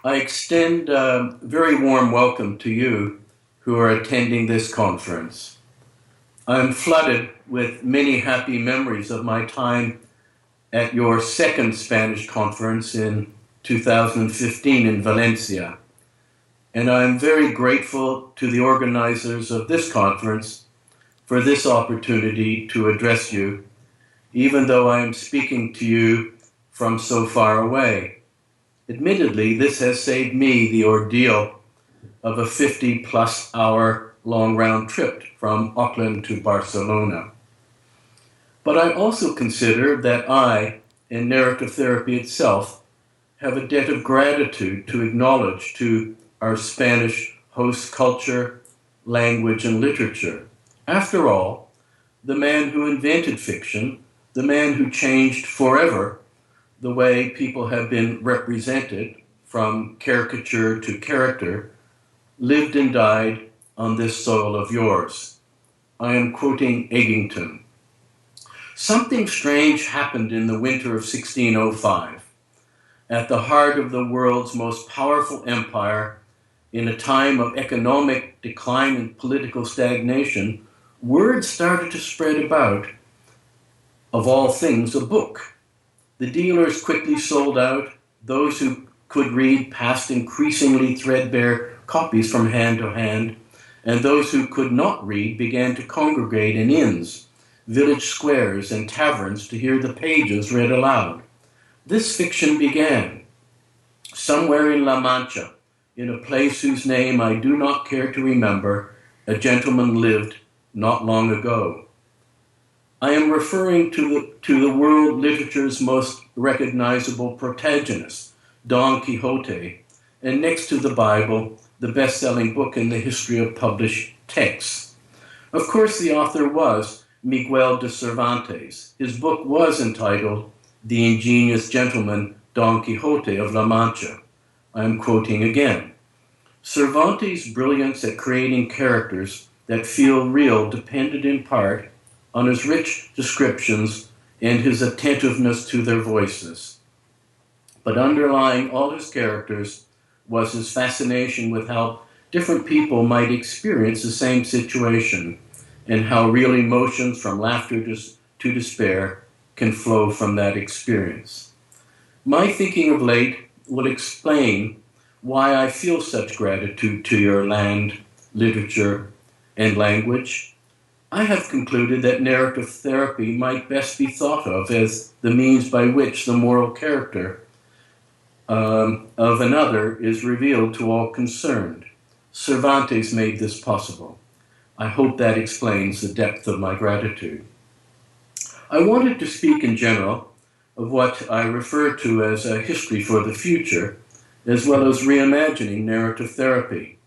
I extend a very warm welcome to you who are attending this conference. I'm flooded with many happy memories of my time at your second Spanish conference in 2015 in Valencia, and I'm very grateful to the organizers of this conference for this opportunity to address you, even though I am speaking to you from so far away. Admittedly, this has saved me the ordeal of a 50-plus hour long round trip from Auckland to Barcelona. But I also consider that I, and narrative therapy itself, have a debt of gratitude to acknowledge to our Spanish host culture, language, and literature. After all, the man who invented fiction, the man who changed forever the way people have been represented from caricature to character, lived and died on this soil of yours. I am quoting Eggington. Something strange happened in the winter of 1605. At the heart of the world's most powerful empire, in a time of economic decline and political stagnation, word started to spread about, of all things, a book. The dealers quickly sold out. Those who could read passed increasingly threadbare copies from hand to hand, and those who could not read began to congregate in inns, village squares, and taverns to hear the pages read aloud. This fiction began somewhere in La Mancha, in a place whose name I do not care to remember. A gentleman lived not long ago. I am referring to the world literature's most recognizable protagonist, Don Quixote, and next to the Bible, the best-selling book in the history of published texts. Of course, the author was Miguel de Cervantes. His book was entitled The Ingenious Gentleman Don Quixote of La Mancha. I am quoting again. Cervantes' brilliance at creating characters that feel real depended in part on his rich descriptions and his attentiveness to their voices. But underlying all his characters was his fascination with how different people might experience the same situation and how real emotions from laughter to despair can flow from that experience. My thinking of late will explain why I feel such gratitude to your land, literature, and language. I have concluded that narrative therapy might best be thought of as the means by which the moral character of another is revealed to all concerned. Cervantes made this possible. I hope that explains the depth of my gratitude. I wanted to speak in general of what I refer to as a history for the future, as well as reimagining narrative therapy.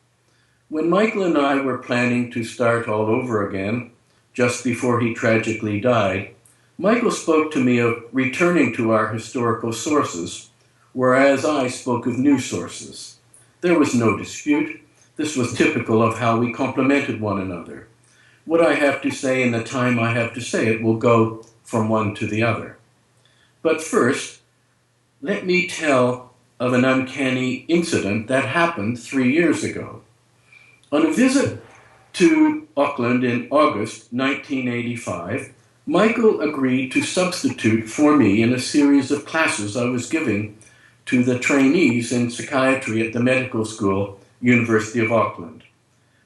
When Michael and I were planning to start all over again, just before he tragically died, Michael spoke to me of returning to our historical sources, whereas I spoke of new sources. There was no dispute. This was typical of how we complemented one another. What I have to say in the time I have to say it will go from one to the other. But first, let me tell of an uncanny incident that happened 3 years ago. On a visit to Auckland in August 1985, Michael agreed to substitute for me in a series of classes I was giving to the trainees in psychiatry at the medical school, University of Auckland.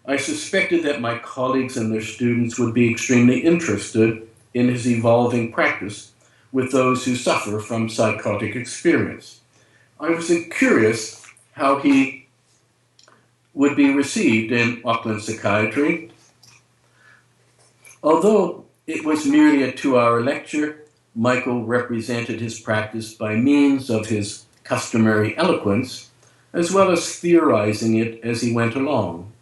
I suspected that my colleagues and their students would be extremely interested in his evolving practice with those who suffer from psychotic experience. I was curious how he would be received in Auckland psychiatry. Although it was merely a 2-hour lecture, Michael represented his practice by means of his customary eloquence, as well as theorizing it as he went along.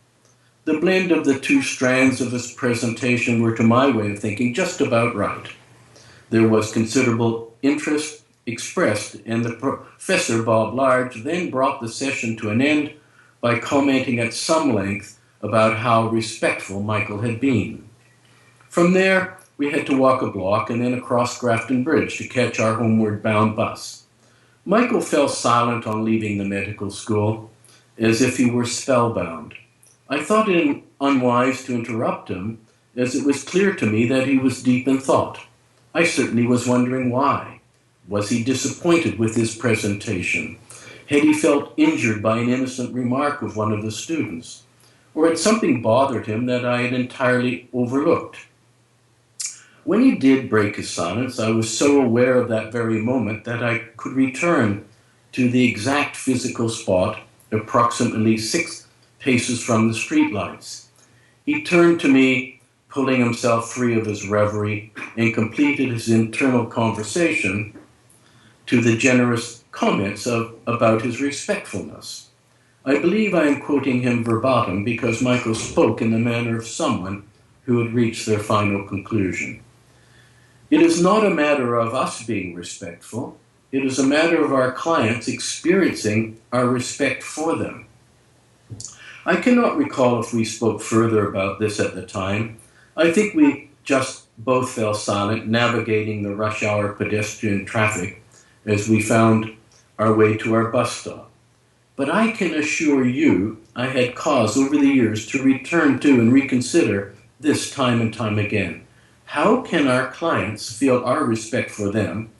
The blend of the two strands of his presentation were, to my way of thinking, just about right. There was considerable interest expressed, and the professor, Bob Large, then brought the session to an end by commenting at some length about how respectful Michael had been. From there, we had to walk a block and then across Grafton Bridge to catch our homeward bound bus. Michael fell silent on leaving the medical school, as if he were spellbound. I thought it unwise to interrupt him, as it was clear to me that he was deep in thought. I certainly was wondering why. Was he disappointed with his presentation? Had he felt injured by an innocent remark of one of the students? Or had something bothered him that I had entirely overlooked? When he did break his silence, I was so aware of that very moment that I could return to the exact physical spot approximately 6 paces from the streetlights. He turned to me, pulling himself free of his reverie, and completed his internal conversation to the generous comments about his respectfulness. I believe I am quoting him verbatim because Michael spoke in the manner of someone who had reached their final conclusion. It is not a matter of us being respectful. It is a matter of our clients experiencing our respect for them. I cannot recall if we spoke further about this at the time. I think we just both fell silent, navigating the rush hour pedestrian traffic as we found our way to our bus stop. But I can assure you I had cause over the years to return to and reconsider this time and time again. How can our clients feel our respect for them?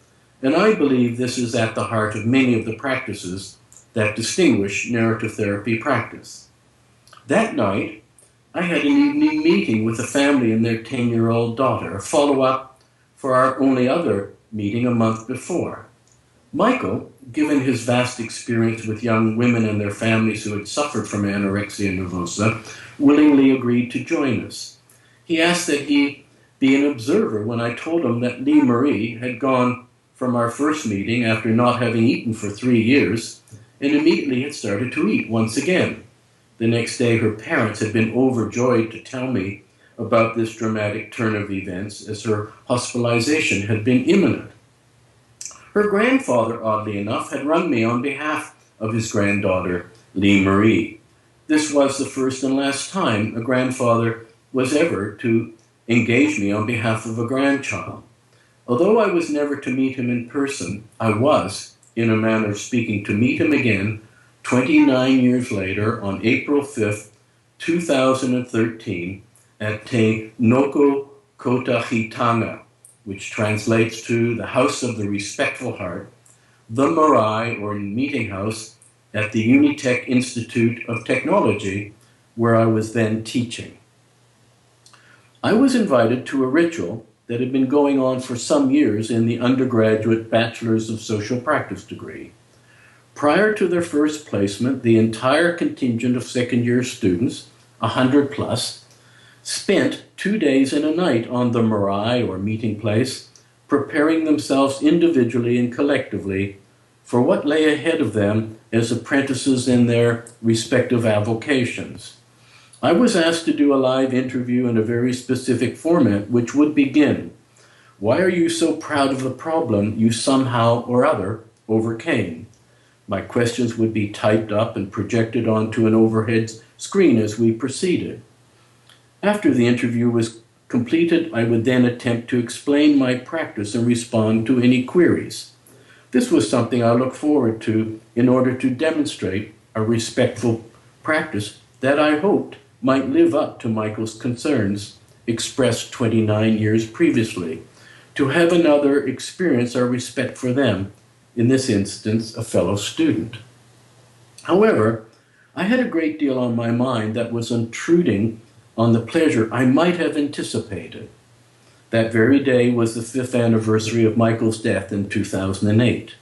And I believe this is at the heart of many of the practices that distinguish narrative therapy practice. That night, I had an evening meeting with a family and their 10-year-old daughter, a follow-up for our only other meeting a month before. Michael, given his vast experience with young women and their families who had suffered from anorexia nervosa, willingly agreed to join us. He asked that he be an observer when I told him that Lee Marie had gone from our first meeting after not having eaten for 3 years and immediately had started to eat once again. The next day, her parents had been overjoyed to tell me about this dramatic turn of events, as her hospitalization had been imminent. Her grandfather, oddly enough, had rung me on behalf of his granddaughter, Lee Marie. This was the first and last time a grandfather was ever to engage me on behalf of a grandchild. Although I was never to meet him in person, I was, in a manner of speaking, to meet him again 29 years later on April 5th, 2013 at Te Noko Kotahitanga, which translates to the House of the Respectful Heart, the Marae, or meeting house, at the Unitech Institute of Technology, where I was then teaching. I was invited to a ritual that had been going on for some years in the undergraduate Bachelor's of Social Practice degree. Prior to their first placement, the entire contingent of second-year students, 100 plus, spent 2 days and a night on the marae, or meeting place, preparing themselves individually and collectively for what lay ahead of them as apprentices in their respective avocations. I was asked to do a live interview in a very specific format, which would begin, "Why are you so proud of the problem you somehow or other overcame?" My questions would be typed up and projected onto an overhead screen as we proceeded. After the interview was completed, I would then attempt to explain my practice and respond to any queries. This was something I looked forward to in order to demonstrate a respectful practice that I hoped might live up to Michael's concerns expressed 29 years previously, to have another experience our respect for them, in this instance, a fellow student. However, I had a great deal on my mind that was intruding on the pleasure I might have anticipated. That very day was the 5th anniversary of Michael's death in 2008.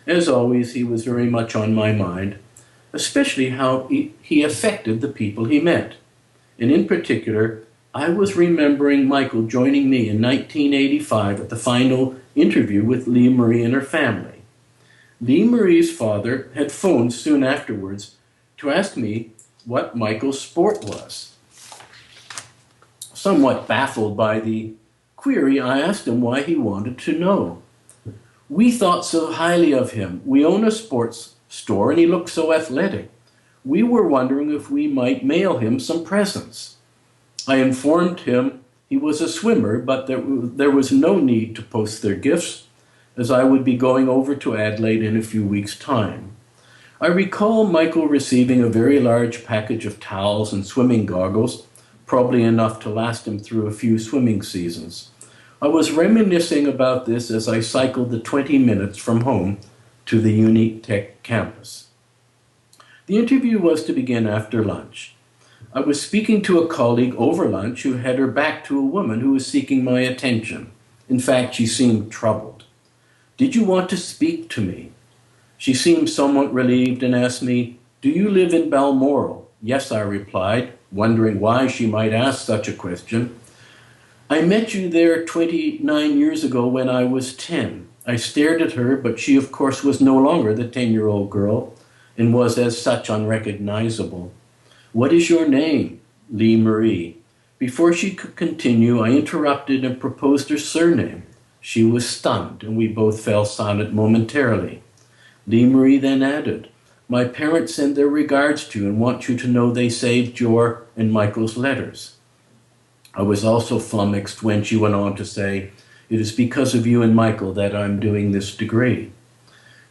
As always, he was very much on my mind, especially how he affected the people he met. And in particular, I was remembering Michael joining me in 1985 at the final interview with Lee Marie and her family. Lee Marie's father had phoned soon afterwards to ask me what Michael's sport was. Somewhat baffled by the query, I asked him why he wanted to know. "We thought so highly of him. We own a sports store and he looked so athletic. We were wondering if we might mail him some presents." I informed him he was a swimmer, but there was no need to post their gifts, as I would be going over to Adelaide in a few weeks' time. I recall Michael receiving a very large package of towels and swimming goggles, probably enough to last him through a few swimming seasons. I was reminiscing about this as I cycled the 20 minutes from home to the Unique Tech campus. The interview was to begin after lunch. I was speaking to a colleague over lunch who had her back to a woman who was seeking my attention. In fact, she seemed troubled. "Did you want to speak to me?" She seemed somewhat relieved and asked me, "Do you live in Balmoral?" "Yes," I replied, wondering why she might ask such a question. "I met you there 29 years ago when I was 10. I stared at her, but she of course was no longer the 10-year-old girl and was as such unrecognizable. "What is your name?" "Lee Marie." Before she could continue, I interrupted and proposed her surname. She was stunned, and we both fell silent momentarily. Lee Marie then added, "My parents send their regards to you and want you to know they saved your and Michael's letters." I was also flummoxed when she went on to say, "It is because of you and Michael that I'm doing this degree."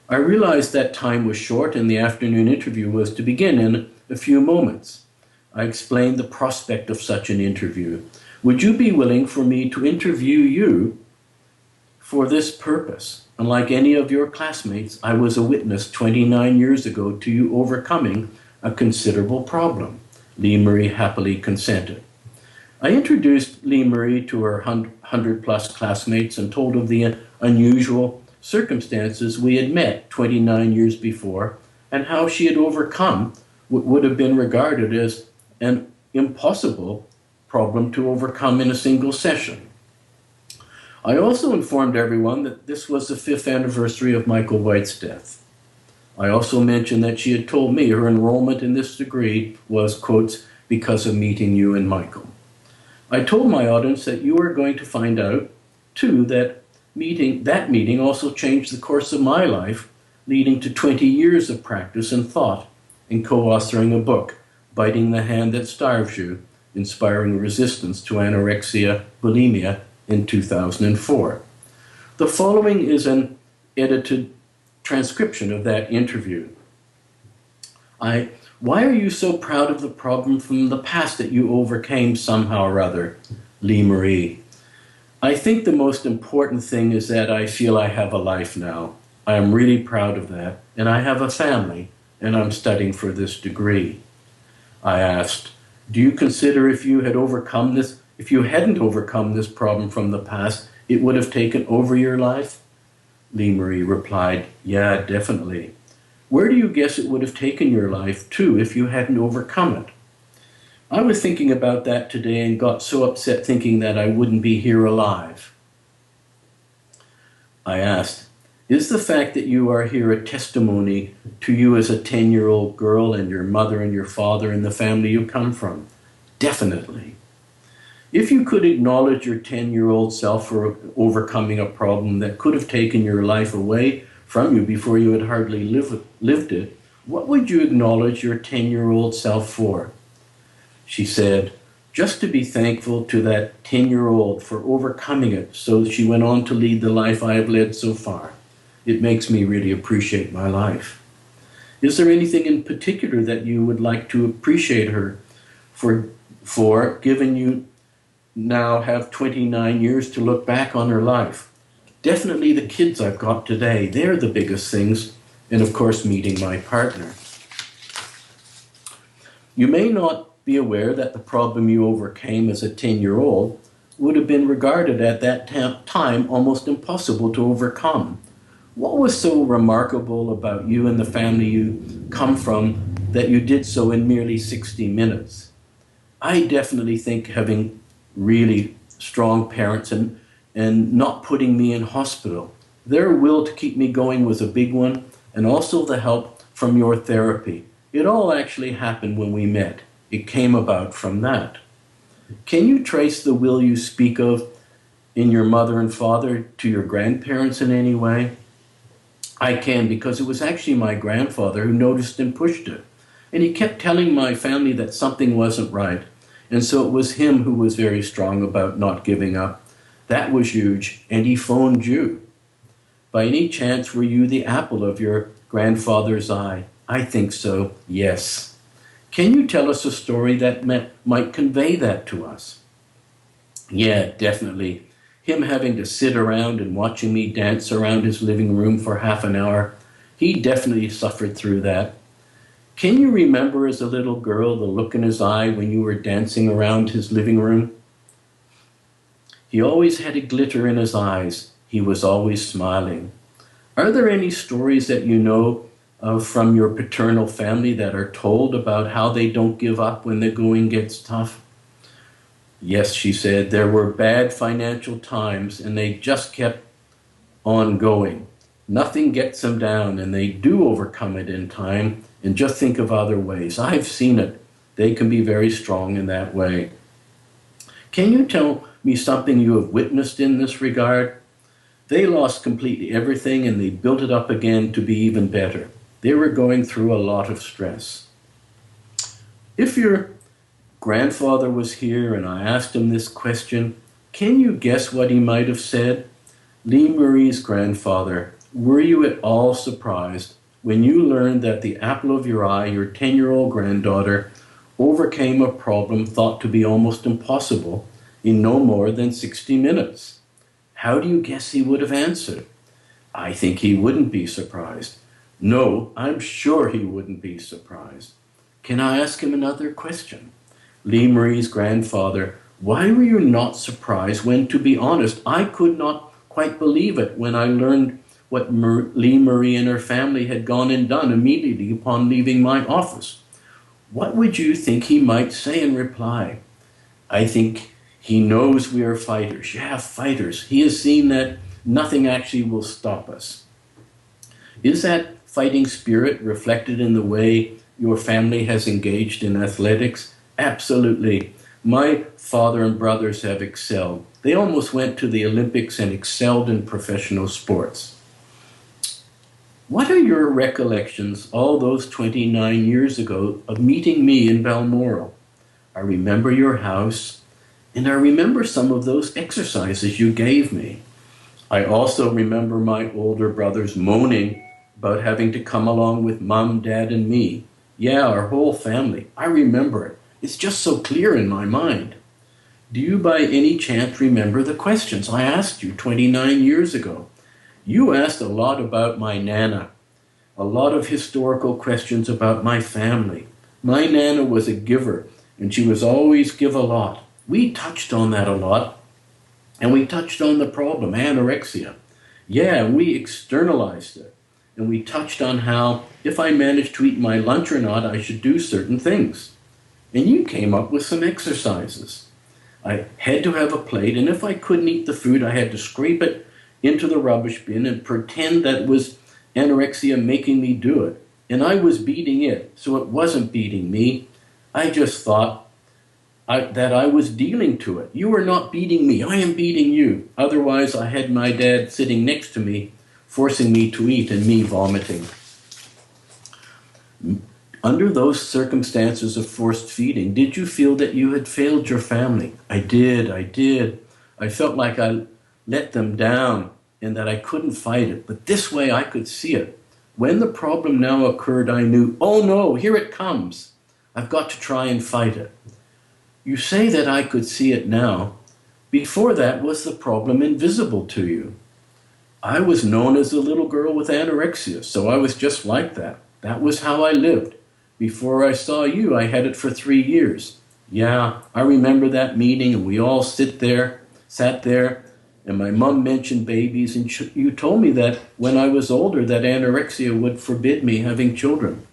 I realized that time was short and the afternoon interview was to begin in a few moments. I explained the prospect of such an interview. "Would you be willing for me to interview you for this purpose? Unlike any of your classmates, I was a witness 29 years ago to you overcoming a considerable problem." Lee Marie happily consented. I introduced Lee Marie to her 100-plus classmates and told of the unusual circumstances we had met 29 years before and how she had overcome what would have been regarded as an impossible problem to overcome in a single session. I also informed everyone that this was the 5th anniversary of Michael White's death. I also mentioned that she had told me her enrollment in this degree was, quotes, "because of meeting you and Michael." I told my audience that you are going to find out, too, that meeting also changed the course of my life, leading to 20 years of practice and thought in co-authoring a book, Biting the Hand That Starves You, Inspiring Resistance to Anorexia, Bulimia, in 2004. The following is an edited transcription of that interview. "Why are you so proud of the problem from the past that you overcame somehow or other?" Lee Marie: "I think the most important thing is that I feel I have a life now. I am really proud of that, and I have a family, and I'm studying for this degree." I asked, "Do you consider if you hadn't overcome this problem from the past, it would have taken over your life?" Lee Marie replied, "Yeah, definitely." "Where do you guess it would have taken your life, too, if you hadn't overcome it?" I was thinking about that today and got so upset thinking that I wouldn't be here alive. I asked, "Is the fact that you are here a testimony to you as a 10-year-old girl and your mother and your father and the family you come from?" "Definitely." If you could acknowledge your 10-year-old self for overcoming a problem that could have taken your life away from you before you had hardly lived it, what would you acknowledge your 10-year-old self for?" She said, "Just to be thankful to that 10-year-old for overcoming it so she went on to lead the life I have led so far. It makes me really appreciate my life." Is there anything in particular that you would like to appreciate her for given you now have 29 years to look back on her life? "Definitely the kids I've got today. They're the biggest things. And of course, meeting my partner." You may not be aware that the problem you overcame as a 10-year-old would have been regarded at that time almost impossible to overcome. What was so remarkable about you and the family you come from that you did so in merely 60 minutes? I definitely think having really strong parents and not putting me in hospital. Their will to keep me going was a big one, and also the help from your therapy. It all actually happened when we met. It came about from that. Can you trace the will you speak of in your mother and father to your grandparents in any way? I can, because it was actually my grandfather who noticed and pushed it. And he kept telling my family that something wasn't right. And so it was him who was very strong about not giving up. That was huge, and he phoned you. By any chance, were you the apple of your grandfather's eye? I think so, yes. Can you tell us a story that might convey that to us? Yeah, definitely. Him having to sit around and watching me dance around his living room for half an hour, he definitely suffered through that. Can you remember as a little girl the look in his eye when you were dancing around his living room? He always had a glitter in his eyes. He was always smiling. Are there any stories that you know of from your paternal family that are told about how they don't give up when the going gets tough? Yes, she said, there were bad financial times and they just kept on going. Nothing gets them down and they do overcome it in time and just think of other ways. I've seen it. They can be very strong in that way. Can you tell me something you have witnessed in this regard? They lost completely everything and they built it up again to be even better. They were going through a lot of stress. If your grandfather was here and I asked him this question, can you guess what he might have said? Lee Marie's grandfather, were you at all surprised when you learned that the apple of your eye, your 10-year-old granddaughter, overcame a problem thought to be almost impossible in no more than 60 minutes? How do you guess he would have answered? I think he wouldn't be surprised. No, I'm sure he wouldn't be surprised. Can I ask him another question? Lee Marie's grandfather, why were you not surprised when, to be honest, I could not quite believe it when I learned what Lee Marie and her family had gone and done immediately upon leaving my office? What would you think he might say in reply? I think he knows we are fighters. Yeah, fighters. He has seen that nothing actually will stop us. Is that fighting spirit reflected in the way your family has engaged in athletics? Absolutely. My father and brothers have excelled. They almost went to the Olympics and excelled in professional sports. What are your recollections all those 29 years ago of meeting me in Balmoral? I remember your house, and I remember some of those exercises you gave me. I also remember my older brothers moaning about having to come along with Mom, Dad, and me. Yeah, our whole family. I remember it. It's just so clear in my mind. Do you by any chance remember the questions I asked you 29 years ago? You asked a lot about my Nana, a lot of historical questions about my family. My Nana was a giver, and she was always give a lot. We touched on that a lot, and we touched on the problem, anorexia. Yeah, we externalized it, and we touched on how if I managed to eat my lunch or not, I should do certain things. And you came up with some exercises. I had to have a plate, and if I couldn't eat the food, I had to scrape it into the rubbish bin and pretend that was anorexia making me do it. And I was beating it, so it wasn't beating me. I just thought that I was dealing to it. You are not beating me, I am beating you. Otherwise, I had my dad sitting next to me, forcing me to eat and me vomiting. Under those circumstances of forced feeding, did you feel that you had failed your family? I did. I felt like I let them down and that I couldn't fight it. But this way I could see it. When the problem now occurred, I knew, oh no, here it comes. I've got to try and fight it. You say that I could see it now. Before that, was the problem invisible to you? I was known as a little girl with anorexia, so I was just like that. That was how I lived. Before I saw you, I had it for 3 years. Yeah, I remember that meeting, and we all sat there, and my mom mentioned babies, and you told me that when I was older, that anorexia would forbid me having children.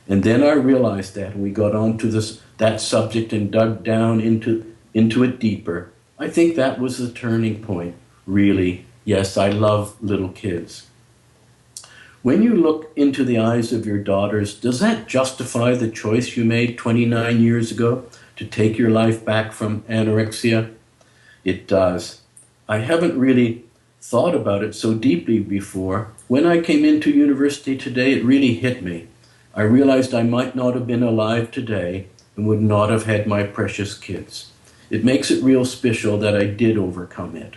And then I realized that, and we got on to that subject and dug down into it deeper. I think that was the turning point, really. Yes, I love little kids. When you look into the eyes of your daughters, does that justify the choice you made 29 years ago to take your life back from anorexia? It does. I haven't really thought about it so deeply before. When I came into university today, it really hit me. I realized I might not have been alive today and would not have had my precious kids. It makes it real special that I did overcome it.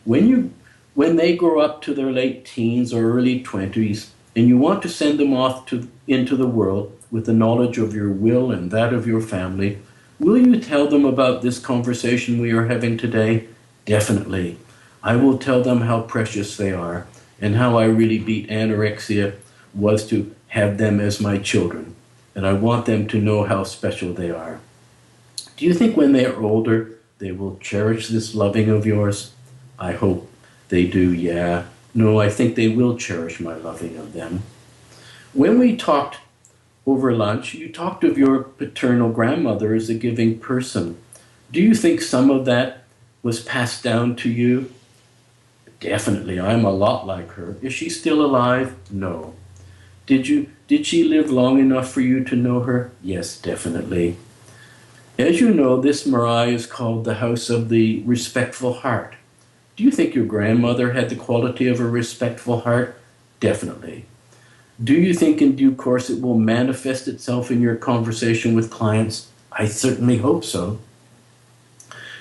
When you When they grow up to their late teens or early 20s, and you want to send them off into the world with the knowledge of your will and that of your family, will you tell them about this conversation we are having today? Definitely. I will tell them how precious they are and how I really beat anorexia was to have them as my children. And I want them to know how special they are. Do you think when they are older, they will cherish this loving of yours? I hope they do, yeah. No, I think they will cherish my loving of them. When we talked over lunch, you talked of your paternal grandmother as a giving person. Do you think some of that was passed down to you? Definitely, I'm a lot like her. Is she still alive? No. Did she live long enough for you to know her? Yes, definitely. As you know, this marae is called the House of the Respectful Heart. Do you think your grandmother had the quality of a respectful heart? Definitely. Do you think in due course it will manifest itself in your conversation with clients? I certainly hope so.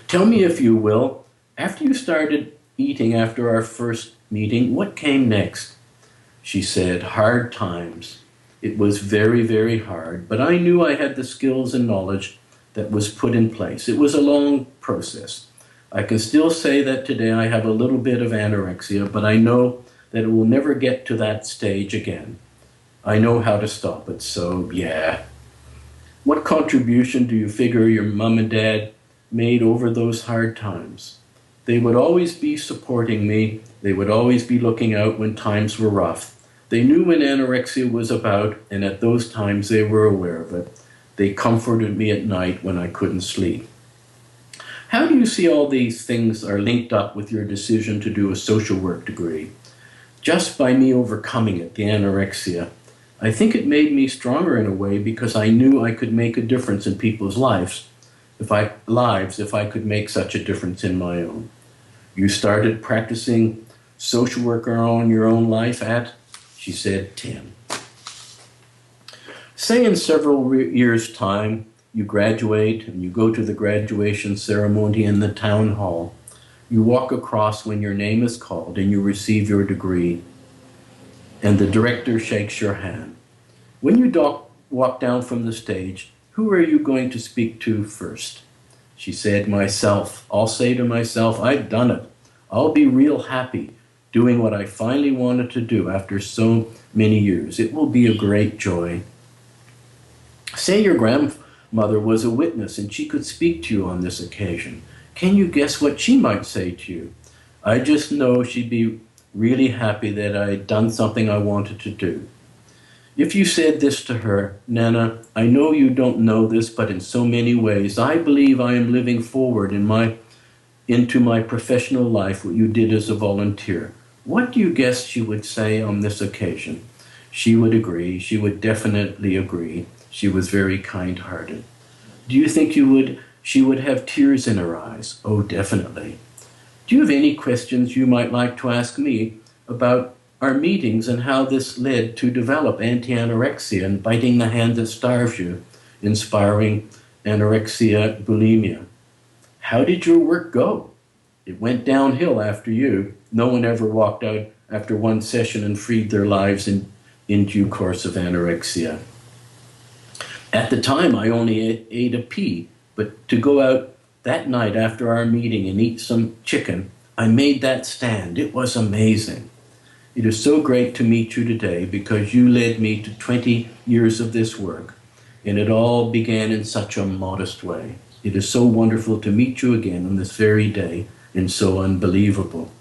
Tell me, if you will, after you started eating after our first meeting, what came next? She said, hard times. It was very, very hard, but I knew I had the skills and knowledge that was put in place. It was a long process. I can still say that today I have a little bit of anorexia, but I know that it will never get to that stage again. I know how to stop it, so yeah. What contribution do you figure your mom and dad made over those hard times? They would always be supporting me. They would always be looking out when times were rough. They knew when anorexia was about, and at those times they were aware of it. They comforted me at night when I couldn't sleep. How do you see all these things are linked up with your decision to do a social work degree? Just by me overcoming it, the anorexia, I think it made me stronger in a way because I knew I could make a difference in people's lives if I could make such a difference in my own. You started practicing social work on your own life at, she said, 10. Say in several years' time, you graduate and you go to the graduation ceremony in the town hall. You walk across when your name is called and you receive your degree, and the director shakes your hand. When you walk down from the stage, who are you going to speak to first? She said, myself. I'll say to myself, I've done it. I'll be real happy doing what I finally wanted to do after so many years. It will be a great joy. Say your grandmother was a witness and she could speak to you on this occasion. Can you guess what she might say to you? I just know she'd be really happy that I'd done something I wanted to do. If you said this to her, Nana, I know you don't know this, but in so many ways, I believe I am living forward into my professional life what you did as a volunteer. What do you guess she would say on this occasion? She would agree. She would definitely agree. She was very kind-hearted. Do you think she would have tears in her eyes? Oh, definitely. Do you have any questions you might like to ask me about our meetings and how this led to develop anti-anorexia and biting the hand that starves you, inspiring anorexia bulimia? How did your work go? It went downhill after you. No one ever walked out after one session and freed their lives in due course of anorexia. At the time, I only ate a pea, but to go out that night after our meeting and eat some chicken, I made that stand. It was amazing. It is so great to meet you today because you led me to 20 years of this work, and it all began in such a modest way. It is so wonderful to meet you again on this very day, and so unbelievable.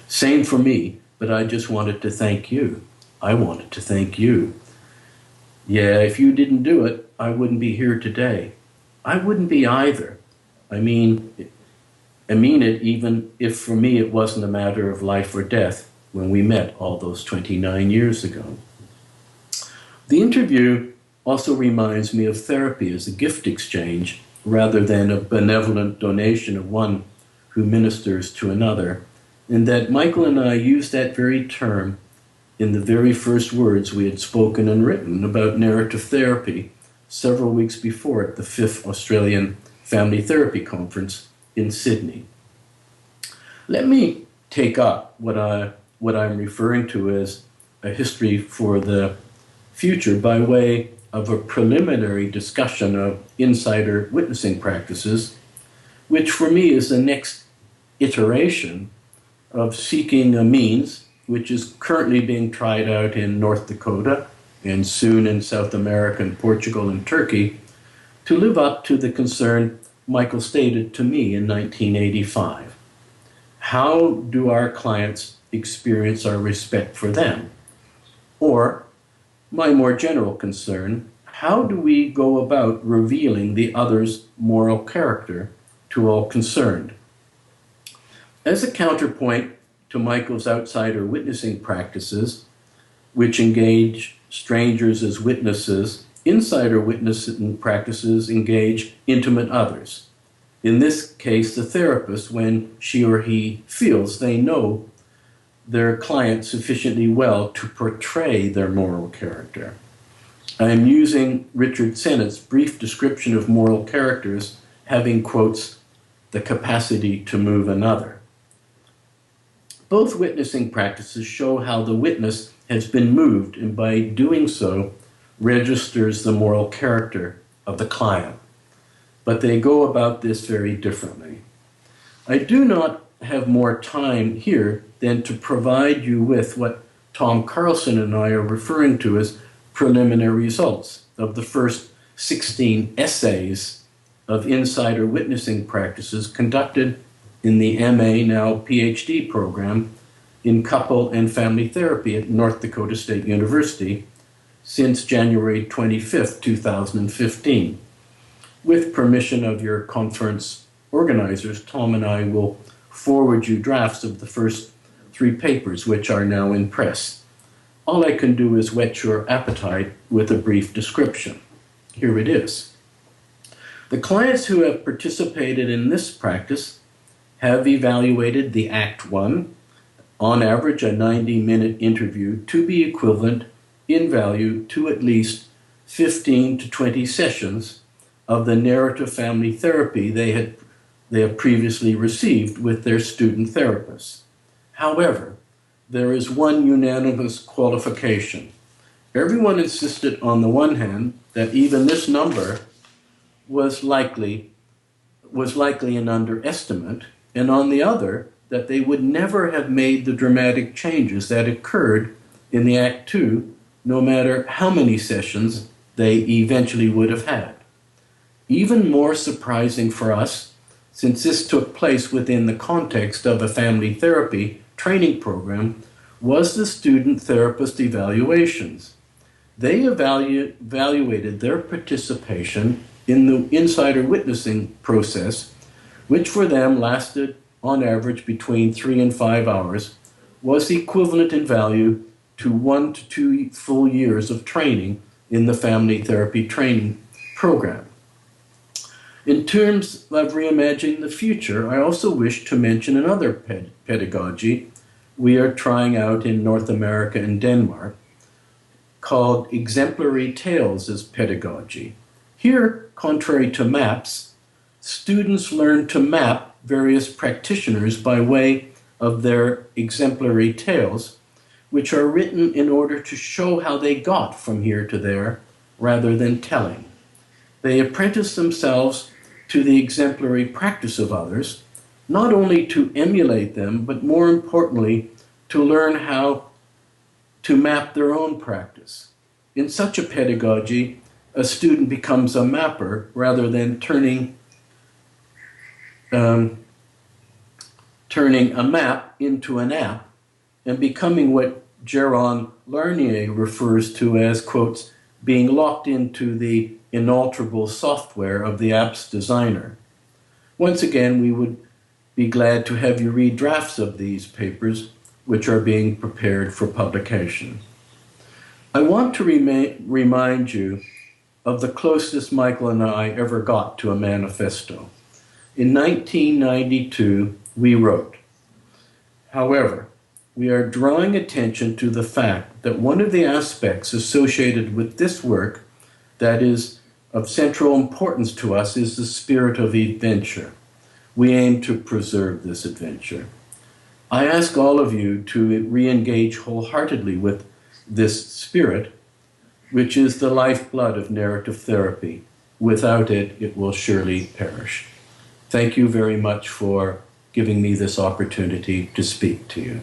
Same for me, but I just wanted to thank you. I wanted to thank you. Yeah, if you didn't do it, I wouldn't be here today. I wouldn't be either. I mean it even if for me it wasn't a matter of life or death when we met all those 29 years ago. The interview also reminds me of therapy as a gift exchange rather than a benevolent donation of one who ministers to another, and that Michael and I used that very term in the very first words we had spoken and written about narrative therapy several weeks before at the 5th Australian Family Therapy Conference in Sydney. Let me take up what I'm referring to as a history for the future by way of a preliminary discussion of insider witnessing practices, which for me is the next iteration of seeking a means which is currently being tried out in North Dakota and soon in South America and Portugal and Turkey to live up to the concern Michael stated to me in 1985. How do our clients experience our respect for them? Or, my more general concern, how do we go about revealing the other's moral character to all concerned? As a counterpoint to Michael's outsider witnessing practices, which engage strangers as witnesses, insider witnessing practices engage intimate others. In this case, the therapist, when she or he feels they know their client sufficiently well to portray their moral character. I am using Richard Sennett's brief description of moral characters having, quotes, the capacity to move another. Both witnessing practices show how the witness has been moved and by doing so registers the moral character of the client. But they go about this very differently. I do not have more time here than to provide you with what Tom Carlson and I are referring to as preliminary results of the first 16 essays of insider witnessing practices conducted in the MA, now PhD program in couple and family therapy at North Dakota State University since January 25th, 2015. With permission of your conference organizers, Tom and I will forward you drafts of the first 3 papers, which are now in press. All I can do is whet your appetite with a brief description. Here it is. The clients who have participated in this practice have evaluated the Act 1, on average a 90-minute interview, to be equivalent in value to at least 15 to 20 sessions of the narrative family therapy they have previously received with their student therapists. However, there is one unanimous qualification. Everyone insisted on the one hand that even this number was likely an underestimate, and on the other, that they would never have made the dramatic changes that occurred in the Act 2, no matter how many sessions they eventually would have had. Even more surprising for us, since this took place within the context of a family therapy training program, was the student therapist evaluations. They evaluated their participation in the insider witnessing process, which for them lasted on average between 3 and 5 hours, was equivalent in value to 1 to 2 full years of training in the family therapy training program. In terms of reimagining the future, I also wish to mention another pedagogy we are trying out in North America and Denmark, called exemplary tales as pedagogy. Here, contrary to maps, students learn to map various practitioners by way of their exemplary tales, which are written in order to show how they got from here to there, rather than telling. They apprentice themselves to the exemplary practice of others, not only to emulate them, but more importantly, to learn how to map their own practice. In such a pedagogy, a student becomes a mapper rather than turning a map into an app and becoming what Jaron Larnier refers to as, quotes, being locked into the inalterable software of the app's designer. Once again, we would be glad to have you read drafts of these papers, which are being prepared for publication. I want to remind you of the closest Michael and I ever got to a manifesto. In 1992, we wrote, however, we are drawing attention to the fact that one of the aspects associated with this work that is of central importance to us is the spirit of adventure. We aim to preserve this adventure. I ask all of you to re-engage wholeheartedly with this spirit, which is the lifeblood of narrative therapy. Without it, it will surely perish. Thank you very much for giving me this opportunity to speak to you.